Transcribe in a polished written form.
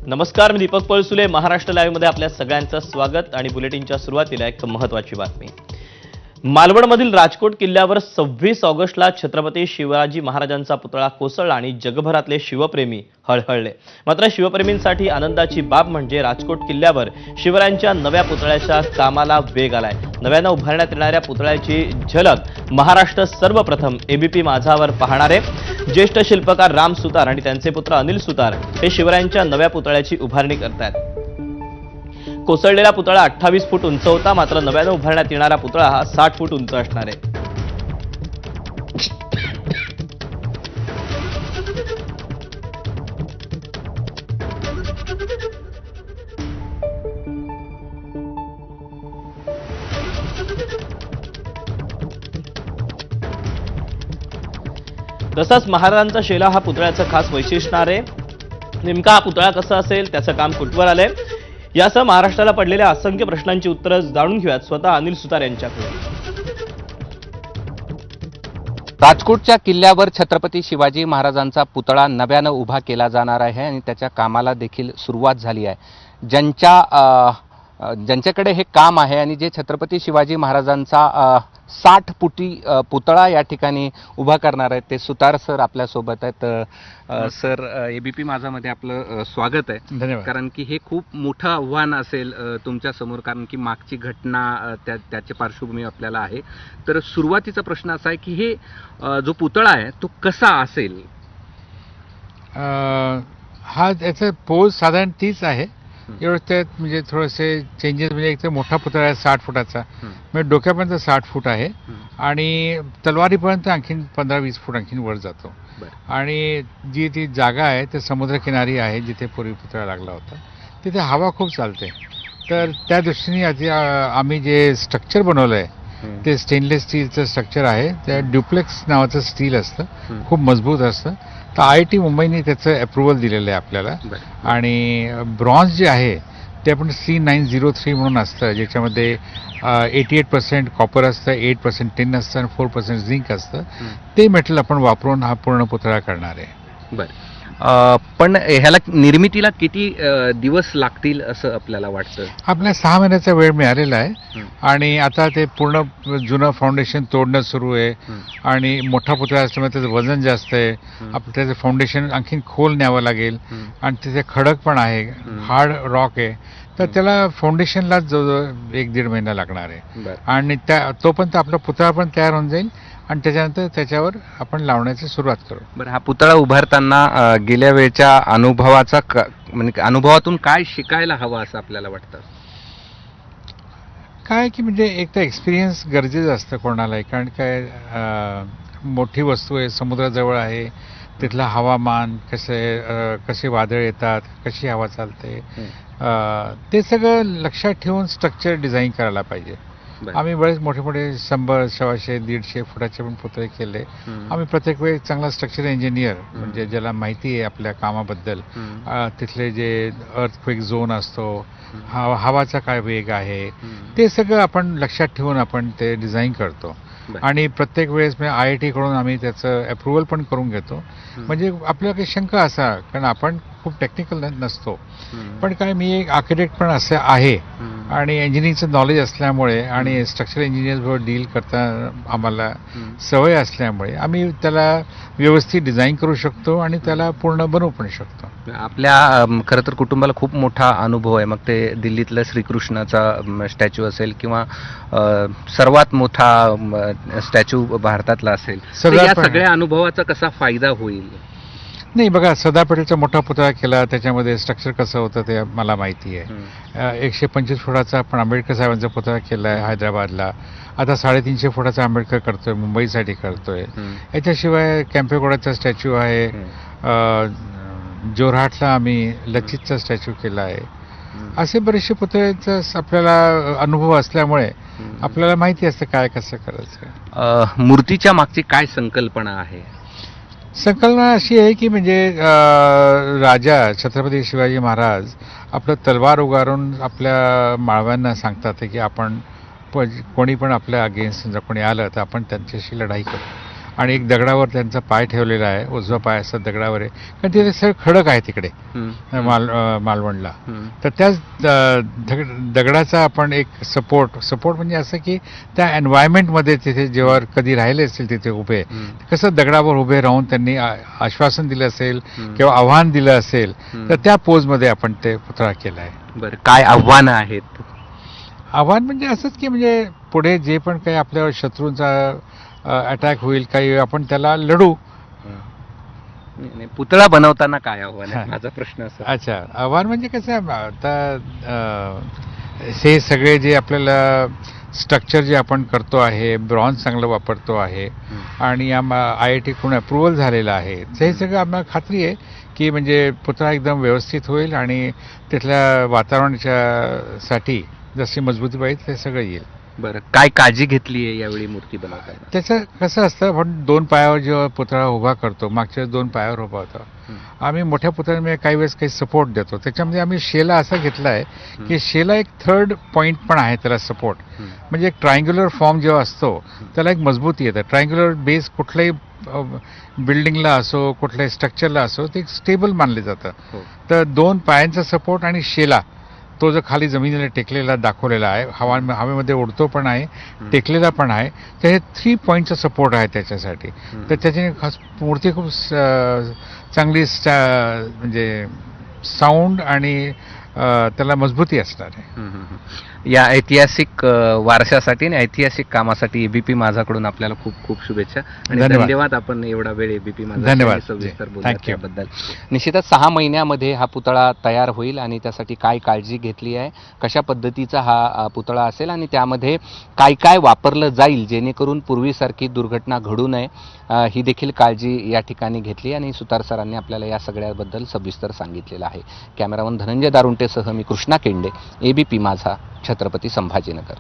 नमस्कार, मी दीपक पळसुले. महाराष्ट्र लाईव्हमध्ये आपल्या सगळ्यांचं स्वागत. आणि बुलेटिनच्या सुरुवातीला एक महत्त्वाची बातमी. मालवणमधील राजकोट किल्ल्यावर 26 ऑगस्टला छत्रपती शिवाजी महाराजांचा पुतळा कोसळला आणि जगभरातले शिवप्रेमी हळहळले. मात्र शिवप्रेमींसाठी आनंदाची बाब म्हणजे राजकोट किल्ल्यावर शिवरायांच्या नव्या पुतळ्याच्या कामाला वेग आलाय. नव्यानं उभारण्यात येणाऱ्या पुतळ्याची झलक महाराष्ट्र सर्वप्रथम एबीपी माझावर पाहणार आहे. ज्येष्ठ शिल्पकार राम सुतार आणि त्यांचे पुत्र अनिल सुतार हे शिवरायांच्या नव्या पुतळ्याची उभारणी करतायत. कोसळलेला पुतळा 28 फूट उंच होता, मात्र नव्यानं उभारण्यात येणारा पुतळा हा 60 फूट उंच असणार आहे. तसाच महाराजांचा शेला हा पुतळ्याचं खास वैशिष्ट्य आहे. नेमका हा पुतळा कसा असेल, त्याचं काम कुठवर आलंय, यासह महाराष्ट्राला पडलेल्या असंख्य प्रश्नांची उत्तरं जाणून घेऊयात स्वतः अनिल सुतार यांच्याकडून. राजकोटच्या किल्ल्यावर छत्रपती शिवाजी महाराजांचा पुतळा नव्यानं उभा केला जाणार आहे आणि त्याच्या कामाला देखील सुरुवात झाली आहे. ज्यांच्याकडे हे काम आहे आणि जे छत्रपती शिवाजी महाराजांचा 60 फुटी पुतळा या ठिकाणी उभा करणार आहेत ते सुतार सर आपल्यासोबत आहेत. सर, एबीपी माझामध्ये आपलं स्वागत आहे. धन्यवाद. कारण की हे खूप मोठं आव्हान असेल तुमच्या समोर, कारण की मागची घटना त्याची पार्श्वभूमी आपल्याला आहे. तर सुरुवातीचा प्रश्न असा आहे की हे जो पुतळा आहे तो कसा असेल? हा याचं पोज साधारण तीच आहे. एवढं त्यात म्हणजे थोडेसे चेंजेस, म्हणजे एक तर मोठा पुतळा आहे 60 फुटाचा, म्हणजे डोक्यापर्यंत 60 फूट आहे आणि तलवारीपर्यंत आणखीन 15-20 फूट आणखीन वर जातो. आणि जी ती जागा आहे ते समुद्रकिनारी आहे जिथे पूर्वी पुतळा लागला होता. तिथे हवा खूप चालते. तर त्या दृष्टीने आधी आम्ही जे स्ट्रक्चर बनवलं आहे ते स्टेनलेस स्टीलचं स्ट्रक्चर आहे. त्या ड्युप्लेक्स नावाचं स्टील असतं, खूप मजबूत असतं. तर IIT मुंबईने त्याचं अप्रुव्हल दिलेलं आहे आपल्याला. आणि ब्रॉन्झ जे आहे ते आपण C903 म्हणून असतं, ज्याच्यामध्ये 88% कॉपर असतं, 8% टिन असतं आणि 4% झिंक असतं. ते मेटल आपण वापरून हा पूर्ण पुतळा करणार आहे. बरं, पण ह्याला निर्मितीला किती दिवस लागतील असं आपल्याला वाटतं? आपल्याला 6 महिन्याचा वेळ मिळालेला आहे. आणि आता ते पूर्ण जुनं फाउंडेशन तोडणं सुरू आहे. आणि मोठा पुतळा असल्यामुळे त्याचं वजन जास्त आहे. आपलं त्याचं फाउंडेशन आणखीन खोल न्यावं लागेल. आणि तिथे खडक पण आहे, हार्ड रॉक आहे. तर त्याला फाउंडेशनलाच जवळजवळ 1-1.5 महिना लागणार आहे. आणि तोपर्यंत आपला पुतळा पण तयार होऊन जाईल आणि त्याच्यानंतर त्याच्यावर आपण लावण्याची सुरुवात करू. बरं, हा पुतळा उभारताना गेल्या वेळच्या अनुभवाचा म्हणजे अनुभवातून काय शिकायला हवं असं आपल्याला वाटतं? काय की म्हणजे एक तर एक्सपिरियन्स गरजेचं असतं कोणालाही. कारण काय, मोठी वस्तू आहे, समुद्राजवळ आहे, तिथलं हवामान कसे वादळ येतात, कशी हवा चालते, ते सगळं लक्षात ठेवून स्ट्रक्चर डिझाईन करायला पाहिजे. आम्ही बरेच मोठे मोठे 100, 100, 150 फुटाचे पण पुतळे केले. आम्ही प्रत्येक वेळी चांगला स्ट्रक्चर इंजिनियर, म्हणजे ज्याला माहिती आहे आपल्या कामाबद्दल, तिथले जे अर्थक्वेक झोन असतो, हवाचा काय वेग आहे, ते सगळं आपण लक्षात ठेवून आपण ते डिझाईन करतो. आणि प्रत्येक वेळेस IIT कडून आम्ही त्याचं अप्रुव्हल पण करून घेतो. म्हणजे आपल्याला काही शंका असा, कारण आपण खूप टेक्निकल नसतो, पण काय मी एक आर्किटेक्ट पण असं आहे आणि इंजिनिअरिंगचं नॉलेज असल्यामुळे आणि स्ट्रक्चरल इंजिनियर्सबरोबर डील करता आम्हाला सवय असल्यामुळे आम्ही त्याला व्यवस्थित डिझाईन करू शकतो आणि त्याला पूर्ण बनवू पण शकतो. आपल्या खरं तर कुटुंबाला खूप मोठा अनुभव आहे. मग ते दिल्लीतलं श्रीकृष्णाचा स्टॅच्यू असेल किंवा सर्वात मोठा स्टॅच्यू भारतातला असेल, या सगळ्या अनुभवाचा कसा फायदा होईल? नाही, बघा, सरदार पटेलचा मोठा पुतळा केला, त्याच्यामध्ये स्ट्रक्चर कसं होतं ते मला माहिती आहे. 125 फुटाचा आपण आंबेडकर साहेबांचा पुतळा केला आहे हैदराबादला. आता 350 फुटाचा आंबेडकर करतोय, मुंबईसाठी करतोय. याच्याशिवाय कॅम्पेगौडाचा स्टॅच्यू आहे. जोरहाटला आम्ही लचितचा स्टॅच्यू केला आहे. असे बरेचसे पुतळ्याचा आपल्याला अनुभव असल्यामुळे आपल्याला माहिती असतं काय कसं करायचं. मूर्तीच्या मागची काय संकल्पना आहे? संकल्पना अशी आहे की म्हणजे राजा छत्रपती शिवाजी महाराज आपलं तलवार उगारून आपल्या माळव्यांना सांगतात की आपण कोणी पण आपल्या अगेन्स्ट जर कोणी आलं तर आपण त्यांच्याशी लढाई करू. आणि एक दगडावर त्यांचा पाय ठेवलेला आहे, उजवा पाय असा दगडावर आहे, कारण तिथे सगळं खडक आहे तिकडे मालवणला. तर त्याच दगडाचा आपण एक सपोर्ट म्हणजे असं की त्या एन्व्हायरमेंटमध्ये तिथे जेव्हा कधी राहिले असतील तिथे उभे, कसं दगडावर उभे राहून त्यांनी आश्वासन दिलं असेल किंवा आव्हान दिलं असेल, तर त्या पोजमध्ये आपण ते पुतळा केला आहे. बरं, काय आव्हानं आहेत? आव्हान म्हणजे असंच की म्हणजे पुढे जे पण काही आपल्यावर शत्रूंचा अटॅक होईल, काही आपण त्याला लढू. नाही, पुतळा बनवताना काय आव्हान आहे माझा प्रश्न असा. अच्छा, आव्हान म्हणजे कसं आहे, आता हे सगळे जे आपल्याला स्ट्रक्चर जे आपण करतो आहे, ब्रॉन्झ चांगलं वापरतो आहे आणि IIT कडून अप्रुव्हल झालेलं आहे, तर हे सगळं आम्हाला खात्री आहे की म्हणजे पुतळा एकदम व्यवस्थित होईल आणि तिथल्या वातावरणाच्या साठी जशी मजबूती पाहिजे ते सगळं येईल. बरं, काय काळजी घेतली आहे यावेळी मूर्ती बनवताना? त्याचं कसं असतं, आपण 2 पायावर जेव्हा पुतळा उभा करतो, मागच्या 2 पायावर उभा होता, आम्ही मोठ्या पुतळ्यामध्ये काही वेळेस काही सपोर्ट देतो. त्याच्यामध्ये आम्ही शेला असा घेतला आहे की शेला एक 3rd पॉईंट पण आहे त्याला सपोर्ट. म्हणजे एक ट्रायंग्युलर फॉर्म जेव्हा असतो त्याला एक मजबूती येतं. ट्रायंग्युलर बेस कुठल्याही बिल्डिंगला असो, कुठल्याही स्ट्रक्चरला असो, ते स्टेबल मानले जातं. तर 2 पायांचा सपोर्ट आणि शेला तो जो खाली जमिनीला टेकलेला दाखवलेला आहे, हवेमध्ये उडतो पण आहे, टेकलेला पण आहे, तर हे 3 पॉईंटचा सपोर्ट आहे त्याच्यासाठी. तर त्याच्याने खास मूर्ती खूप चांगली म्हणजे साऊंड आणि त्याला मजबूती असणार आहे. या ऐतिहासिक वारशासाठी आणि ऐतिहासिक कामासाठी एबीपी माझाकडून आपल्याला खूप खूप शुभेच्छा आणि धन्यवाद. आपण एवढा वेळ एबीपी माझा सविस्तर बोलला त्याबद्दल. निश्चितच 6 महिन्यामध्ये हा पुतळा तयार होईल आणि त्यासाठी काय काळजी घेतली आहे, कशा पद्धतीचा हा पुतळा असेल आणि त्यामध्ये काय काय वापरलं जाईल जेणेकरून पूर्वीसारखी दुर्घटना घडू नये, ही देखील काळजी या ठिकाणी घेतली आणि सुतार सरांनी आपल्याला या सगळ्याबद्दल सविस्तर सांगितलेलं आहे. कॅमेरामन धनंजय दारुंटेसह मी कृष्णा केंडे, एबीपी माझा, छत्रपती संभाजीनगर.